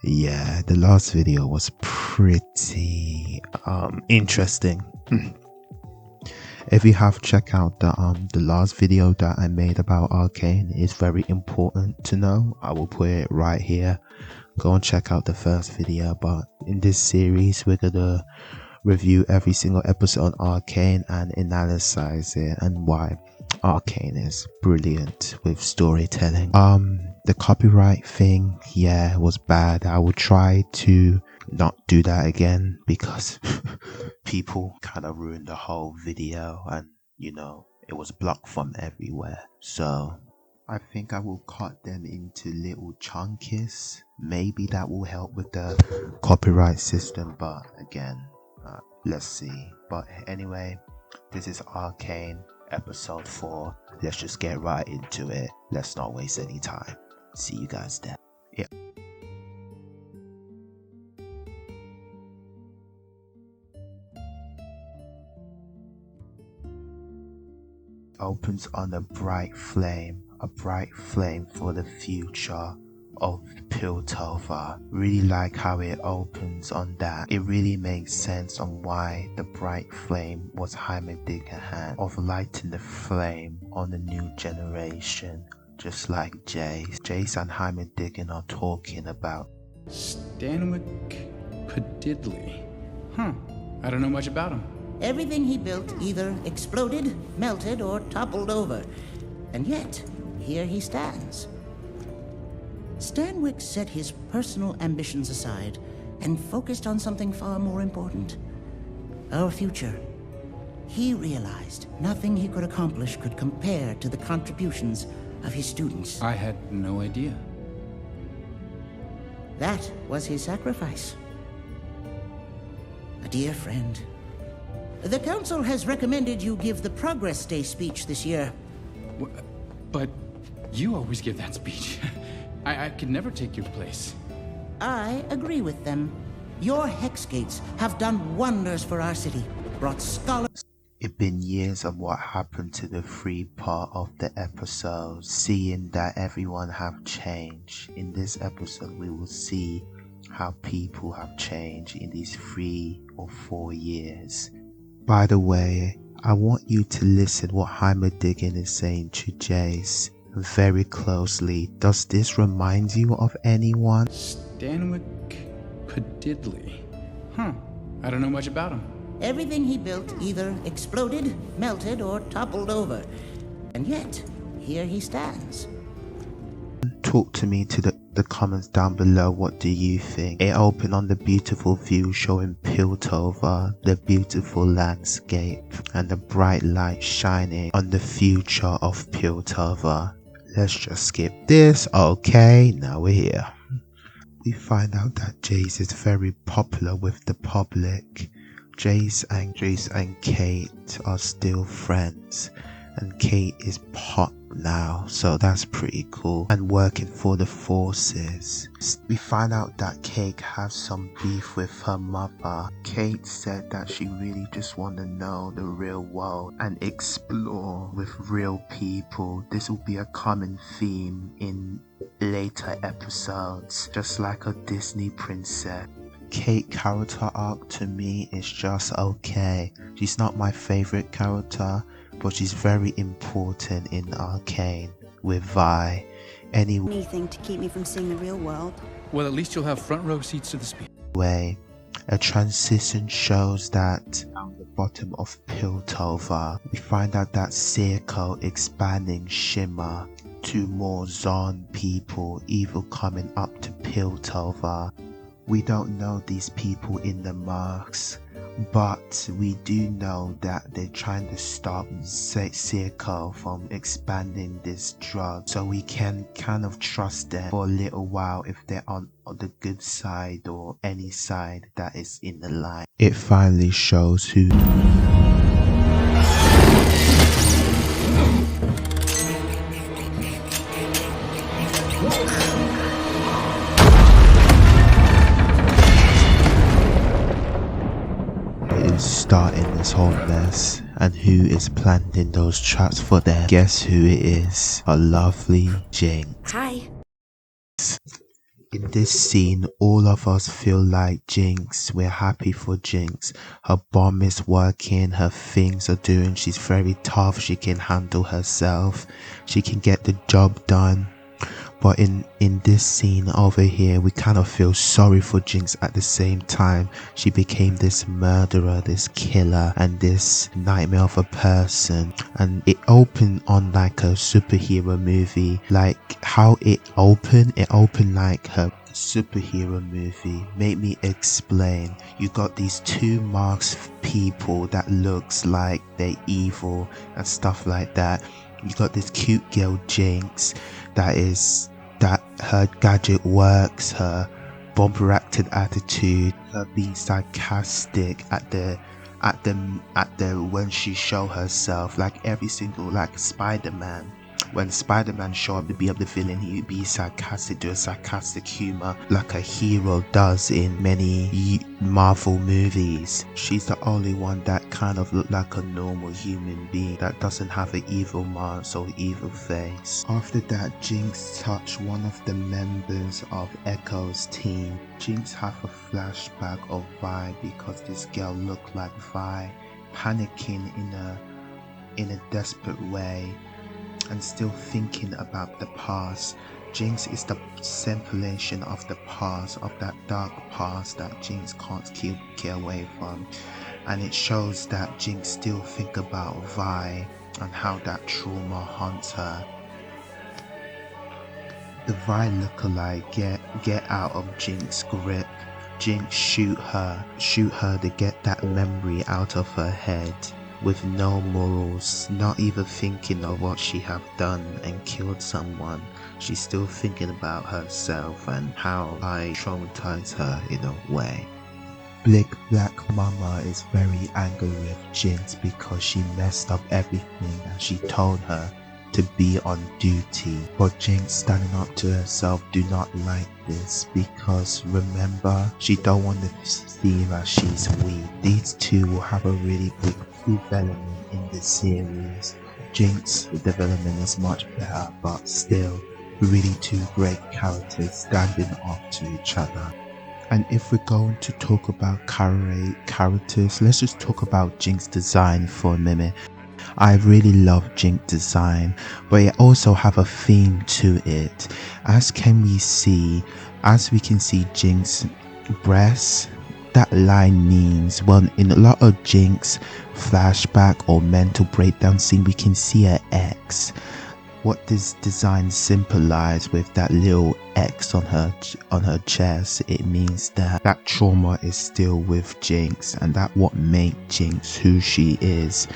Yeah, the last video was pretty interesting. If you have checked out the last video that I made about Arcane, it's very important to know. I will put it right here. Go and check out the first video. But in this series, we're gonna review every single episode on Arcane and analyze it and why Arcane is brilliant with storytelling. The copyright thing, yeah, was bad. I will try to not do that again because people kind of ruined the whole video and it was blocked from everywhere. So I think I will cut them into little chunkies. Maybe that will help with the copyright system, but again, let's see. But anyway, this is Arcane episode 4. Let's just get right into it. Let's not waste any time. See you guys there. Yeah. Opens on a bright flame for the future of Piltover. Really like how it opens on that. It really makes sense on why the bright flame was Heimerdinger hand of lighting the flame on the new generation, just like Jace. Jace and Heimerdinger are talking about Stanwick Padidley. I don't know much about him. Everything he built either exploded, melted, or toppled over. And yet, here he stands. Stanwick set his personal ambitions aside and focused on something far more important. Our future. He realized nothing he could accomplish could compare to the contributions of his students. I had no idea. That was his sacrifice. A dear friend. The council has recommended you give the Progress Day speech this year. But you always give that speech. I could never take your place. I agree with them. Your hex gates have done wonders for our city, brought scholars. It's been years of what happened to the free part of the episode, seeing that everyone have changed. In this episode, we will see how people have changed in these 3 or 4 years. By the way, I want you to listen what Heimerdinger is saying to Jace very closely. Does this remind you of anyone? Stanwick Padidley. I don't know much about him. Everything he built either exploded, melted, or toppled over. And yet, here he stands. Talk to me to the comments down below. What do you think? It opened on the beautiful view showing Piltover, the beautiful landscape, and the bright light shining on the future of Piltover. Let's just skip this. Okay, now we're here. We find out that Jace is very popular with the public. Jace and Kate are still friends, and Kate is pop now, so that's pretty cool, and working for the forces. We find out that Kate has some beef with her mother. Kate said that she really just want to know the real world and explore with real people. This will be a common theme in later episodes, just like a Disney princess. Kate character arc to me is just okay. She's not my favorite character, but she's very important in Arcane with Vi. Anything to keep me from seeing the real world. Well, at least you'll have front row seats to the speech. Anyway, a transition shows that down the bottom of Piltover, we find out that circle expanding shimmer to more Zon people, evil coming up to Piltover. We don't know these people in the masks, but we do know that they're trying to stop Circle from expanding this drug, so we can kind of trust them for a little while if they're on the good side or any side that is in the line. It finally shows who is starting this whole mess and who is planting those traps for them. Guess who it is? A lovely Jinx. Hi. In this scene, all of us feel like Jinx. We're happy for Jinx. Her bomb is working, her things are doing, she's very tough, she can handle herself, she can get the job done. But in this scene over here, we kind of feel sorry for Jinx at the same time. She became this murderer, this killer, and this nightmare of a person. And it opened on like a superhero movie. Like how it opened like her superhero movie. Make me explain. You got these two masked people that looks like they're evil and stuff like that. You got this cute girl Jinx that her gadget works, her bomb-reacted attitude, her being sarcastic at the when she show herself, like every single, like Spider-Man. When Spider-Man show up to be up the villain, he would be sarcastic, do a sarcastic humor like a hero does in many Marvel movies. She's the only one that kind of look like a normal human being that doesn't have an evil mask or evil face. After that, Jinx touched one of the members of Echo's team. Jinx have a flashback of Vi because this girl looked like Vi, panicking in a desperate way and still thinking about the past. Jinx is the simulation of the past, of that dark past that Jinx can't get away from, and it shows that Jinx still think about Vi and how that trauma haunts her. The Vi lookalike get out of Jinx's grip. Jinx shoot her to get that memory out of her head. With no morals, not even thinking of what she have done and killed someone. She's still thinking about herself and how I traumatized her in a way. Black Mama is very angry with Jinx because she messed up everything and she told her to be on duty. But Jinx, standing up to herself, do not like this because remember, she don't want to see that she's weak. These two will have a really good development in the series. Jinx development is much better, but still really two great characters standing up to each other. And if we're going to talk about characters, let's just talk about Jinx design for a minute. I really love Jinx design, but it also have a theme to it. As we can see Jinx breasts. That line means, well, in a lot of Jinx flashback or mental breakdown scene, we can see an X. What this design symbolize with that little X on her chest, it means that trauma is still with Jinx, and that what made Jinx who she is.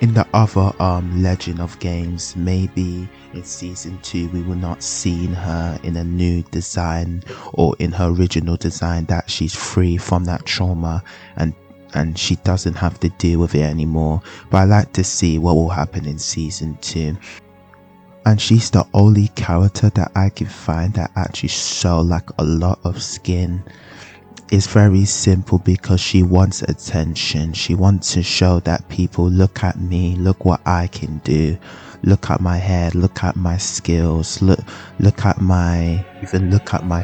In the other Legend of games, maybe in season 2 we will not see her in a new design or in her original design, that she's free from that trauma and she doesn't have to deal with it anymore. But I like to see what will happen in season 2. And she's the only character that I can find that actually show like a lot of skin. It's very simple because she wants attention. She wants to show that people look at me, look what I can do, look at my head, look at my skills, look at my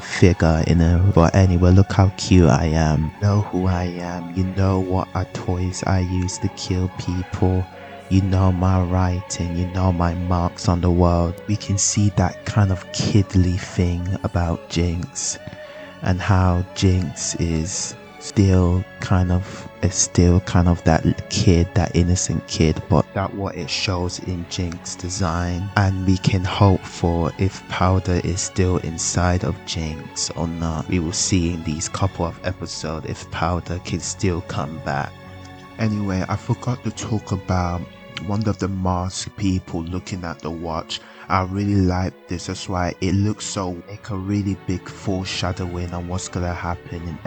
figure but anyway, look how cute I am. You know who I am. You know what toys I use to kill people. You know my writing, you know my marks on the world. We can see that kind of kidly thing about Jinx. And how Jinx is still kind of that kid, that innocent kid, but that what it shows in Jinx design. And we can hope for, if Powder is still inside of Jinx or not, we will see in these couple of episodes if Powder can still come back. Anyway, I forgot to talk about one of the masked people looking at the watch. I really like this. That's why it looks so like a really big foreshadowing on what's gonna happen in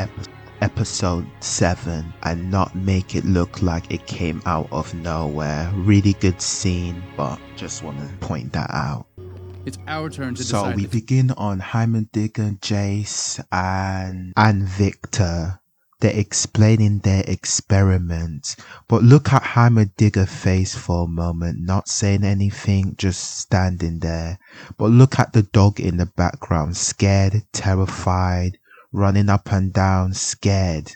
episode 7 and not make it look like it came out of nowhere. Really good scene, but just want to point that out. It's our turn to So decide. we begin on Heimendinger, Jace and Victor. They're explaining their experiment. But look at Heimerdinger face for a moment, not saying anything, just standing there. But look at the dog in the background, scared, terrified, running up and down, scared.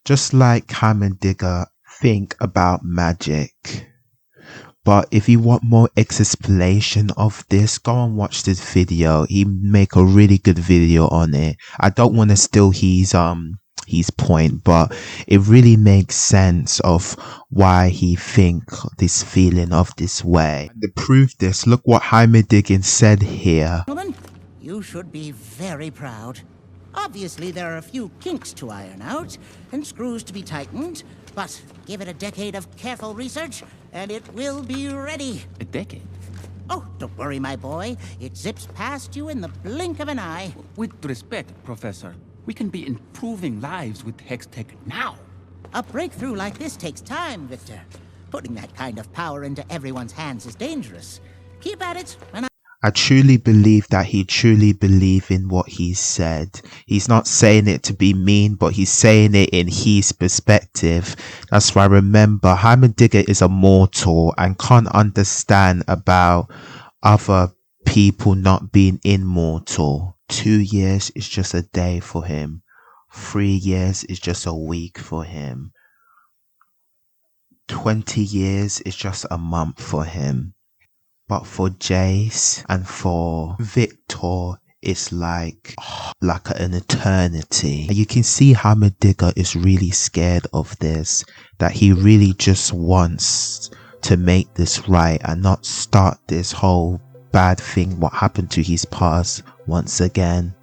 Just like Heimerdinger think about magic. But if you want more explanation of this, go and watch this video. He make a really good video on it. I don't want to steal his point, but it really makes sense of why he think this feeling of this way. And to prove this, look what Heimerdinger said here. Gentlemen, you should be very proud. Obviously, there are a few kinks to iron out and screws to be tightened, but give it a decade of careful research and it will be ready. A decade? Oh, don't worry, my boy. It zips past you in the blink of an eye. With respect, Professor, we can be improving lives with Hex Tech now. A breakthrough like this takes time, Victor. Putting that kind of power into everyone's hands is dangerous. Keep at it, and I truly believe that he truly believes in what he said. He's not saying it to be mean, but he's saying it in his perspective. That's why, remember, Heimerdinger is a mortal and can't understand about other people not being immortal. 2 years is just a day for him. 3 years is just a week for him. 20 years is just a month for him. But for Jace and for Victor, it's like an eternity. And you can see Heimerdinger is really scared of this, that he really just wants to make this right and not start this whole bad thing, what happened to his past once again.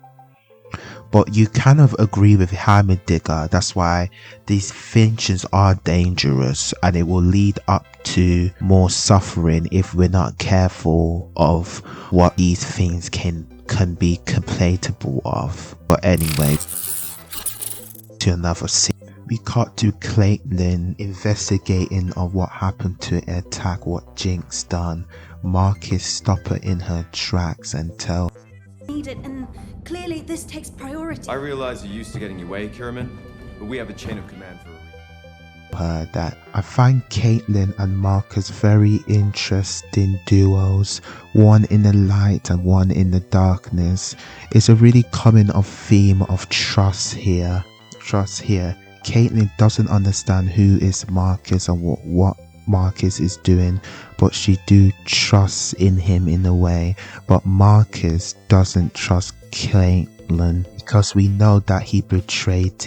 But you kind of agree with Heimerdinger. That's why these finches are dangerous and it will lead up to more suffering if we're not careful of what these things can be complainable of. But anyway, to another scene. We cut to Caitlin investigating on what happened to attack, what Jinx done. Marcus stop her in her tracks and tell Need it, and clearly this takes priority. I realize you're used to getting your way, Kiriman, but we have a chain of command for a reason. her that I find Caitlin and Marcus very interesting duos, one in the light and one in the darkness. It's a really coming of theme of trust here. Caitlin doesn't understand who is Marcus and what Marcus is doing, but she do trust in him in a way. But Marcus doesn't trust Caitlin because we know that he betrayed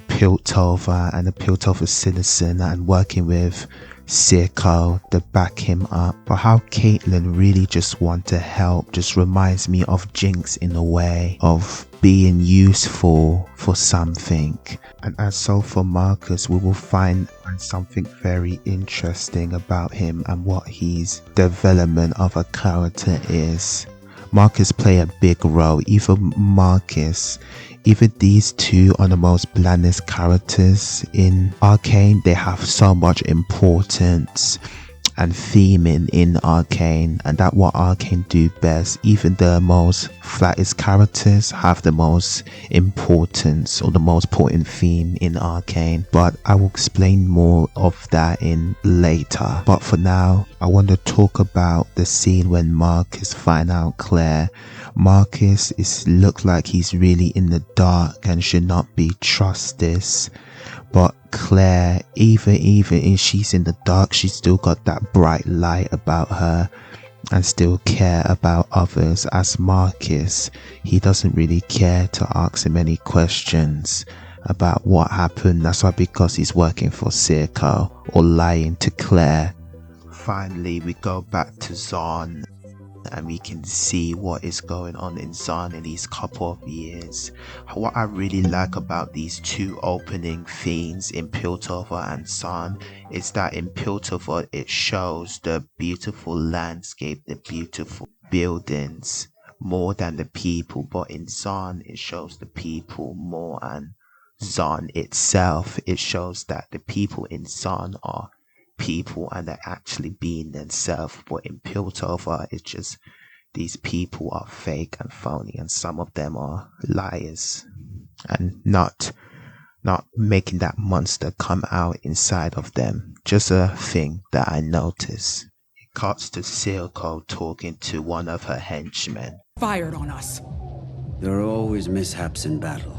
Piltover and the Piltover citizen and working with Circo to back him up. But how Caitlin really just want to help just reminds me of Jinx in a way of being useful for something. And as so for Marcus, we will find something very interesting about him and what his development of a character is. Marcus play a big role. Even these two are the most blandest characters in Arcane. They have so much importance and theming in Arcane, and that what Arcane do best. Even the most flattest characters have the most importance or the most important theme in Arcane, but I will explain more of that in later. But for now, I want to talk about the scene when Marcus find out Claire. Marcus look like he's really in the dark and should not be trusted. But Claire, even if she's in the dark, she's still got that bright light about her and still care about others. As Marcus, he doesn't really care to ask him any questions about what happened. That's why, because he's working for Circo or lying to Claire. Finally, we go back to Zon and we can see what is going on in Zon in these couple of years. What I really like about these two opening themes in Piltover and Zon is that in Piltover it shows the beautiful landscape, the beautiful buildings more than the people, but in Zon it shows the people more, and Zon itself, it shows that the people in Zon are people and they're actually being themselves. But in Piltover, it's just these people are fake and phony, and some of them are liars and not not making that monster come out inside of them. Just a thing that I noticed. It cuts to Silco talking to one of her henchmen. Fired on us. There are always mishaps in battle.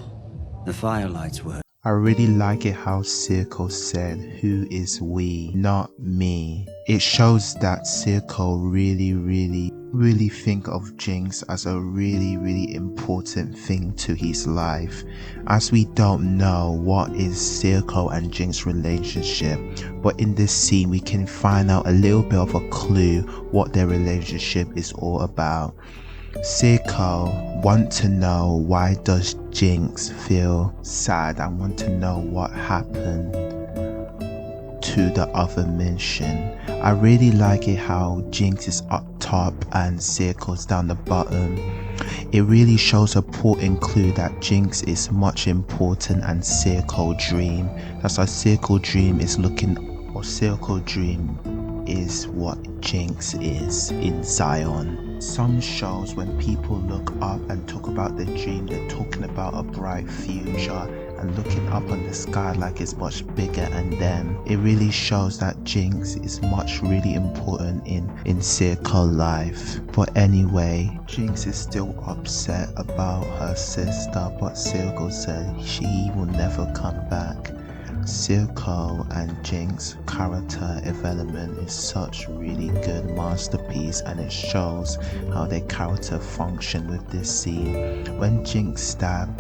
The Firelights were. I really like it how Silco said, "Who is we, not me." It shows that Silco really think of Jinx as a really important thing to his life, as we don't know what is Silco and Jinx's relationship, but in this scene we can find out a little bit of a clue what their relationship is all about. Silco want to know why does Jinx feel sad and want to know what happened to the other mission. I really like it how Jinx is up top and Silco's down the bottom. It really shows a important clue that Jinx is much important and Silco dream. That's why Silco dream is looking, or Silco dream is what Jinx is in Zion. Some shows when people look up and talk about the dream, they're talking about a bright future and looking up on the sky like it's much bigger than them. It really shows that Jinx is much really important in Silco life. But anyway, Jinx is still upset about her sister, but Silco said she will never come back. Silco and Jinx character development is such really good masterpiece, and it shows how their character function with this scene. When Jinx stabbed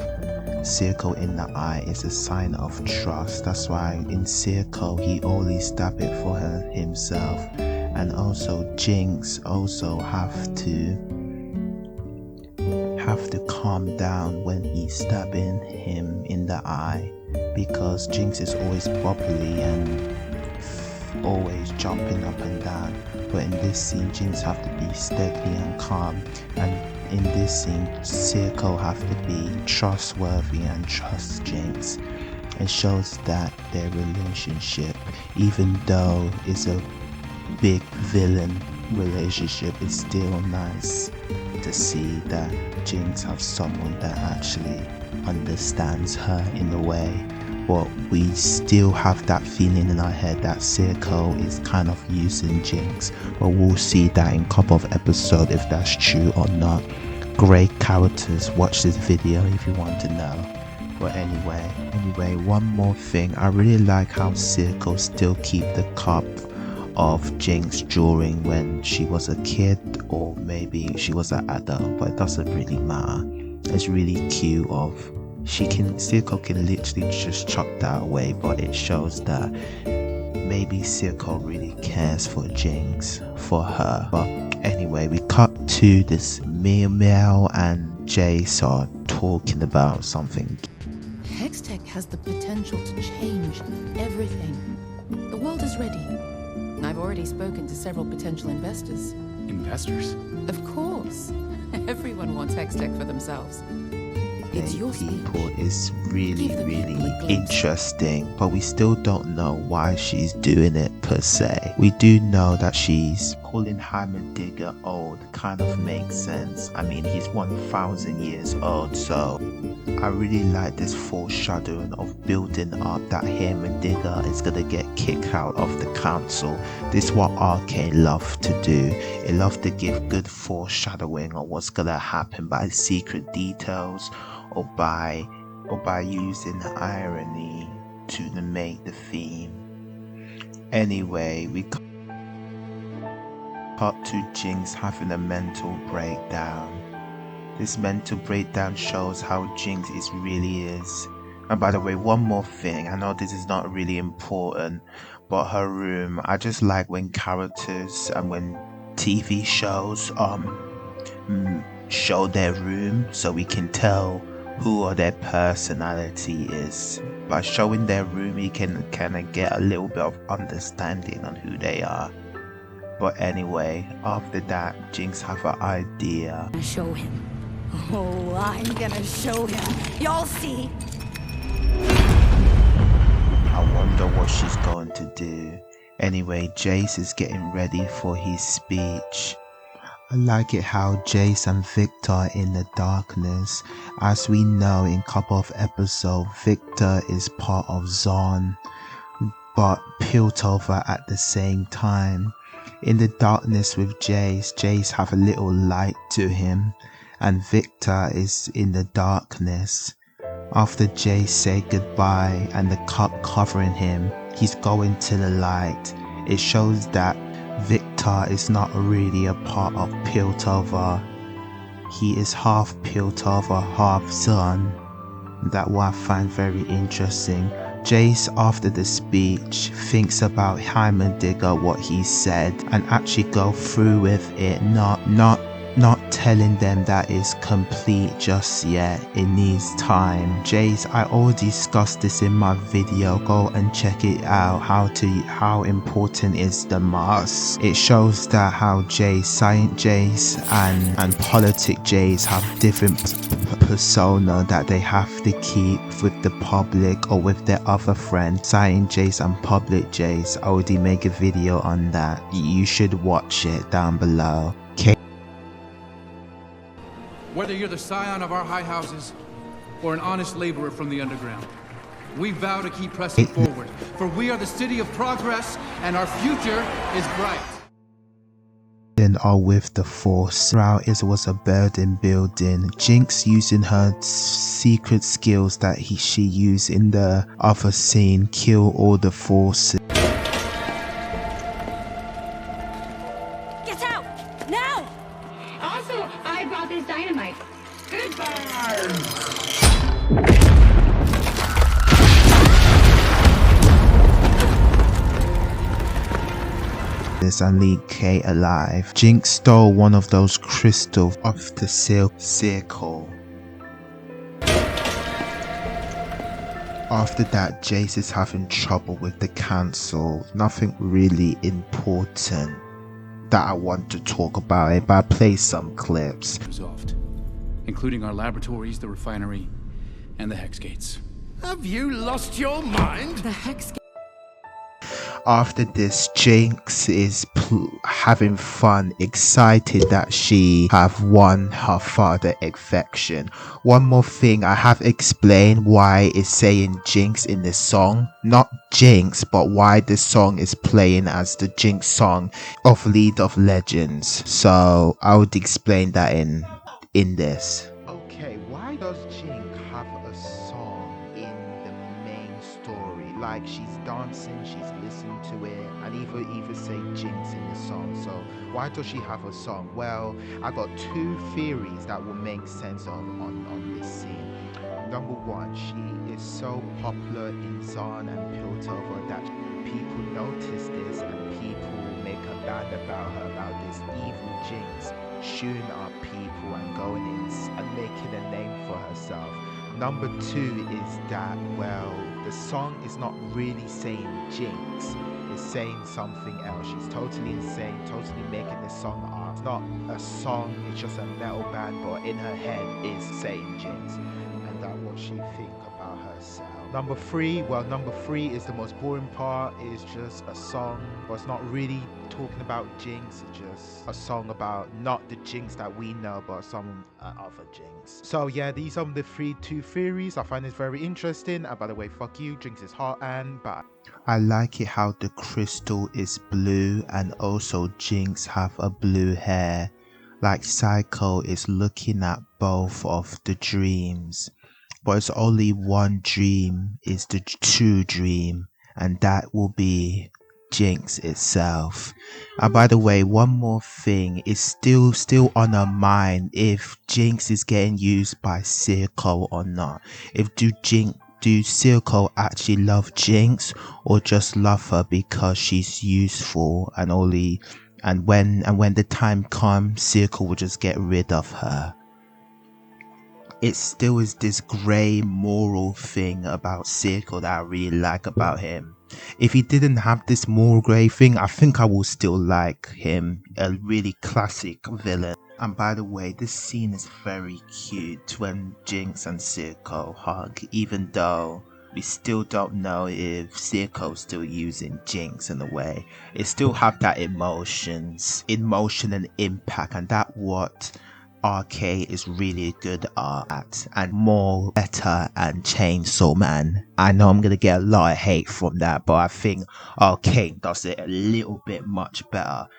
Silco in the eye is a sign of trust. That's why in Silco he always stab it for himself, and also Jinx also have to calm down when he's stabbing him in the eye, because Jinx is always bubbly and always jumping up and down, but in this scene Jinx have to be steady and calm, and in this scene Silco have to be trustworthy and trust Jinx. It shows that their relationship, even though it's a big villain relationship, it's still nice to see that Jinx has someone that actually understands her in a way. But we still have that feeling in our head that Silco is kind of using Jinx, but we'll see that in a couple of episodes if that's true or not. Great characters, watch this video if you want to know. But anyway, one more thing, I really like how Silco still keep the cup of Jinx during when she was a kid, or maybe she was an adult, but it doesn't really matter. It's really cute of Silco can literally just chuck that away, but it shows that maybe Silco really cares for Jinx, for her. But anyway, we cut to this Meow and Jace are talking about something. Hextech has the potential to change everything. The world is ready. I've already spoken to several potential investors. Investors? Of course. Everyone wants Hextech for themselves. It's your people speech. is really Give the people a glimpse. interesting, but we still don't know why she's doing it per se. We do know that she's calling Heimerdinger old kind of makes sense. I mean, he's 1,000 years old, so I really like this foreshadowing of building up that Heimerdinger is gonna get kicked out of the council. This is what Arcane love to do. It love to give good foreshadowing of what's gonna happen by secret details, or by using irony to make the theme. Anyway, we cut to Jinx having a mental breakdown. This mental breakdown shows how Jinx really is. And by the way, one more thing, I know this is not really important, but her room, I just like when characters and when TV shows show their room so we can tell who or their personality is. By showing their room, you can kind of get a little bit of understanding on who they are. But anyway, after that, Jinx have an idea. Show him. Oh, I'm gonna show him. Y'all see. I wonder what she's going to do. Anyway, Jace is getting ready for his speech. I like it how Jace and Victor are in the darkness. As we know in couple of episodes, Victor is part of Zon, but Piltover at the same time. In the darkness with Jace have a little light to him, and Victor is in the darkness. After Jace said goodbye and the cup covering him, he's going to the light. It shows that Victor is not really a part of Piltover. He is half Piltover, half Zon. That what I find very interesting. Jace, after the speech, thinks about Heimerdinger, what he said, and actually go through with it, not telling them that it's complete just yet. It needs time. Jace, I already discussed this in my video. Go and check it out. How important is the mask? It shows that how Jace, Science Jace, and Politic Jace have different persona that they have to keep with the public or with their other friends. Science Jace and Public Jace. I already make a video on that. You should watch it down below. Whether you're the scion of our high houses or an honest laborer from the underground, we vow to keep pressing forward, for we are the city of progress and our future is bright. Are with the Force. Throughout it was a burden building. Jinx using her secret skills that she used in the other scene, kill all the Forces. Get out! Now! Also, I brought this dynamite. Goodbye! And leave Kate alive. Jinx stole one of those crystals off the circle. After that, Jace is having trouble with the council. Nothing really important that I want to talk about it, but I play some clips. Resolved, including our laboratories, the refinery, and the hex gates. Have you lost your mind? The Hex Gate. After this, Jinx is having fun, excited that she have won her father infection. One more thing, I have explained why it's saying Jinx in this song. Not Jinx, but why this song is playing as the Jinx song of League of Legends. So I would explain that in this. Okay, why does Jinx have a song in the main story? Like she's dancing, she's listening to it, and even say Jinx in the song. So why does she have a song? Well, I got two theories that will make sense on this scene. Number one, she is so popular in Zon and Piltover that people notice this and people make a band about her, about this evil Jinx shooting up people and going in and making a name for herself. Number two is that, well, the song is not really saying Jinx, it's saying something else. She's totally insane, totally making this song up. It's not a song, it's just a metal band, but in her head is saying Jinx. And that's what she thinks about herself. Number three is the most boring part. It's just a song, but it's not really talking about Jinx. It's just a song about not the Jinx that we know, but some other Jinx. So yeah, these are the two theories. I find this very interesting. And by the way, fuck you, Jinx is hot and bad. I like it how the crystal is blue and also Jinx have a blue hair. Like Psycho is looking at both of the dreams. But it's only one dream is the true dream, and that will be Jinx itself. And by the way, one more thing is still on her mind if Jinx is getting used by Circle or not. If do Circle actually love Jinx or just love her because she's useful and when the time comes, Circle will just get rid of her. It still is this grey moral thing about Circle that I really like about him. If he didn't have this moral grey thing, I think I will still like him. A really classic villain. And by the way, this scene is very cute when Jinx and Circle hug, even though We still don't know if Circo's still using Jinx in a way. It still have that emotion and impact, and that what Arcane is really good at, and more better and Chainsaw Man. I know I'm gonna get a lot of hate from that, but I think Arcane does it a little bit much better.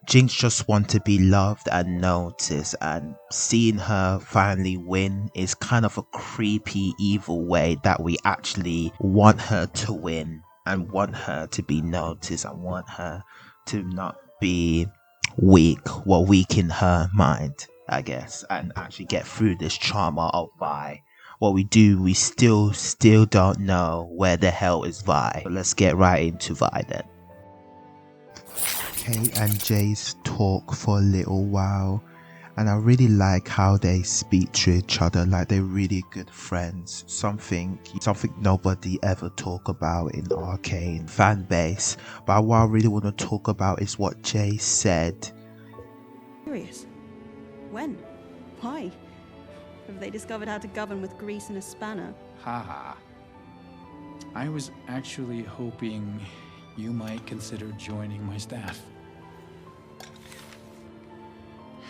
Jinx just wants to be loved and noticed, and seeing her finally win is kind of a creepy, evil way that we actually want her to win and want her to be noticed and want her to not be weak in her mind, I guess, and actually get through this trauma of Vi. What we do, we still don't know where the hell is Vi. But let's get right into Vi then. Kate and Jace talk for a little while, and I really like how they speak to each other like they're really good friends. Something nobody ever talk about in Arcane fan base. But what I really want to talk about is what Jace said. Curious. When? Why? Have they discovered how to govern with grease and a spanner? Haha. I was actually hoping you might consider joining my staff.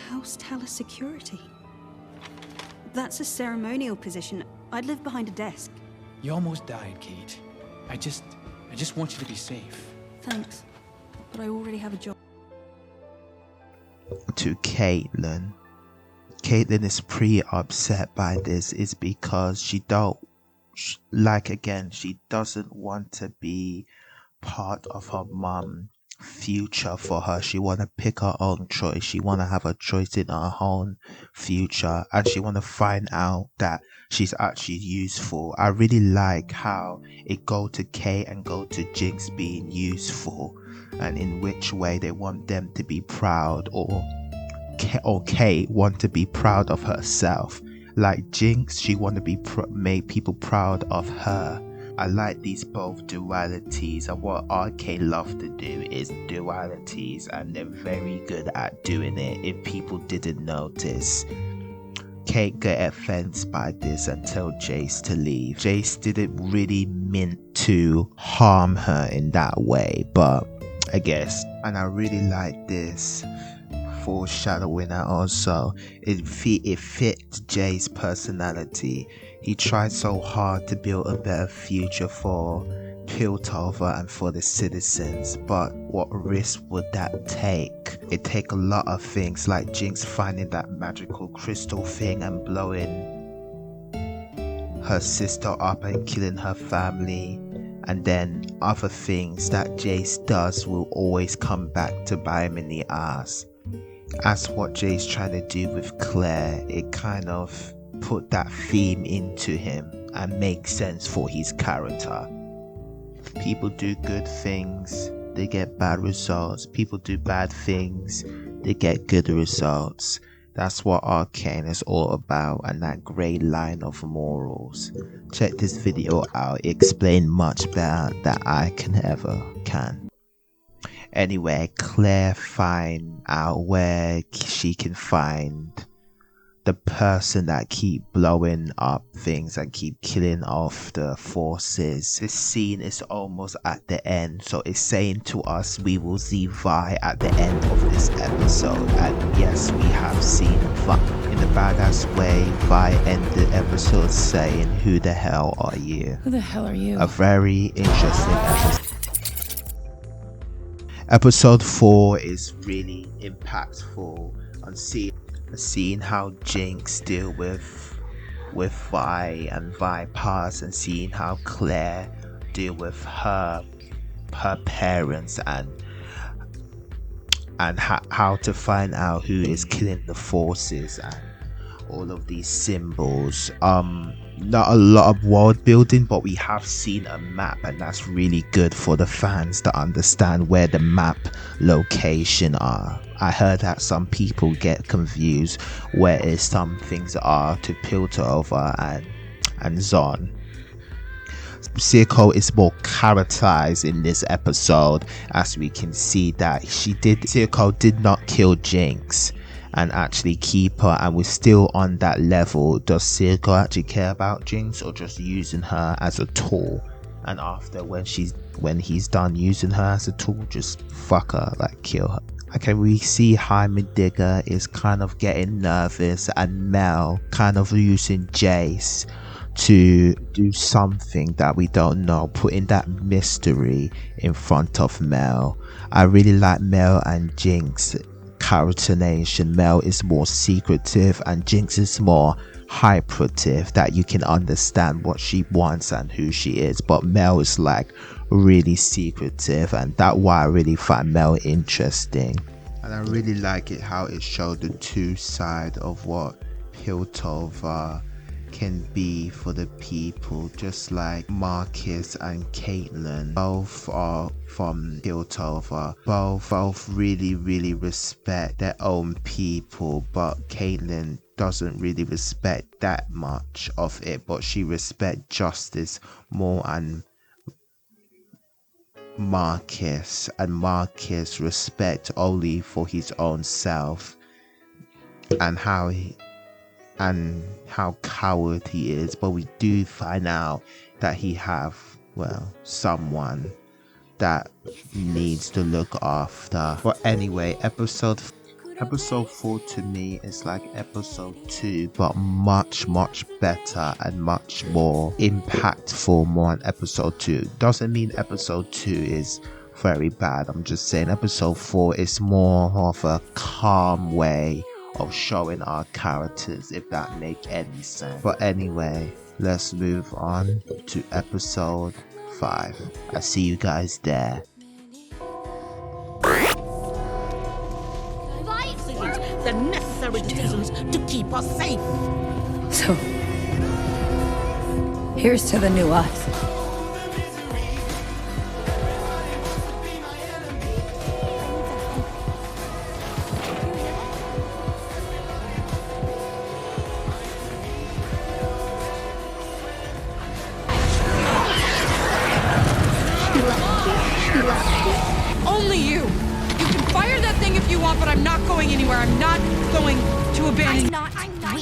House Teller Security. That's a ceremonial position. I'd live behind a desk. You almost died, Kate. I just want you to be safe. Thanks, but I already have a job. To Caitlin is pretty upset by this. Is because she doesn't want to be part of her mom future for her. She want to pick her own choice. She want to have a choice in her own future, and she want to find out that she's actually useful. I really like how it go to Kate and go to Jinx being useful, and in which way they want them to be proud, or Kate want to be proud of herself. Like Jinx, she want to be make people proud of her. I like these both dualities, and what Arcane love to do is dualities, and they're very good at doing it. If people didn't notice, Kate got offended by this and tell Jace to leave. Jace didn't really mean to harm her in that way, but I guess. And I really like this foreshadowing, and also it fit Jay's personality. He tried so hard to build a better future for Piltover and for the citizens, but what risk would that take? It take a lot of things, like Jinx finding that magical crystal thing and blowing her sister up and killing her family, and then other things that Jace does will always come back to bite him in the ass. As what Jay's trying to do with Claire, it kind of put that theme into him and make sense for his character. People do good things, they get bad results. People do bad things, they get good results. That's what Arcane is all about, and that grey line of morals. Check this video out, it explains much better than I can. Anyway, Claire find out where she can find the person that keep blowing up things and keep killing off the forces. This scene is almost at the end, so it's saying to us we will see Vi at the end of this episode. And yes, we have seen Vi. In a badass way, Vi ended the episode saying, "Who the hell are you?" Who the hell are you? A very interesting episode. Episode 4 is really impactful on seeing how Jinx deal with Vi and Vi pass, and seeing how Claire deal with her parents, and how to find out who is killing the forces and all of these symbols. Not a lot of world building, but we have seen a map, and that's really good for the fans to understand where the map location are. I heard that some people get confused where some things are to Piltover and Zon. Circo is more characterized in this episode, as we can see that Circo did not kill Jinx, and actually keep her, and we're still on that level. Does Circle actually care about Jinx, or just using her as a tool? And after, when he's done using her as a tool, just fuck her, like kill her. Okay, we see Heimerdinger is kind of getting nervous, and Mel kind of using Jace to do something that we don't know, putting that mystery in front of Mel. I really like Mel and Jinx characterization. Mel is more secretive and Jinx is more hyperative, that you can understand what she wants and who she is, but Mel is like really secretive, and that's why I really find Mel interesting. And I really like it how it showed the two sides of what Piltover can be for the people, just like Marcus and Caitlyn. Both are from Piltover. Both really respect their own people, but Caitlyn doesn't really respect that much of it, but she respects justice more and Marcus respect only for his own self, and how coward he is. But we do find out that he have, well, someone that needs to look after. But anyway, episode 4 to me is like episode 2, but much better and much more impactful more on episode 2. Doesn't mean episode 2 is very bad. I'm just saying episode 4 is more of a calm way of showing our characters, if that make any sense. But anyway, let's move on to episode 5. I see you guys there. The necessary decisions to keep us safe. So, here's to the new us. Only you! You can fire that thing if you want, but I'm not going anywhere. I'm not going to abandon. I'm not.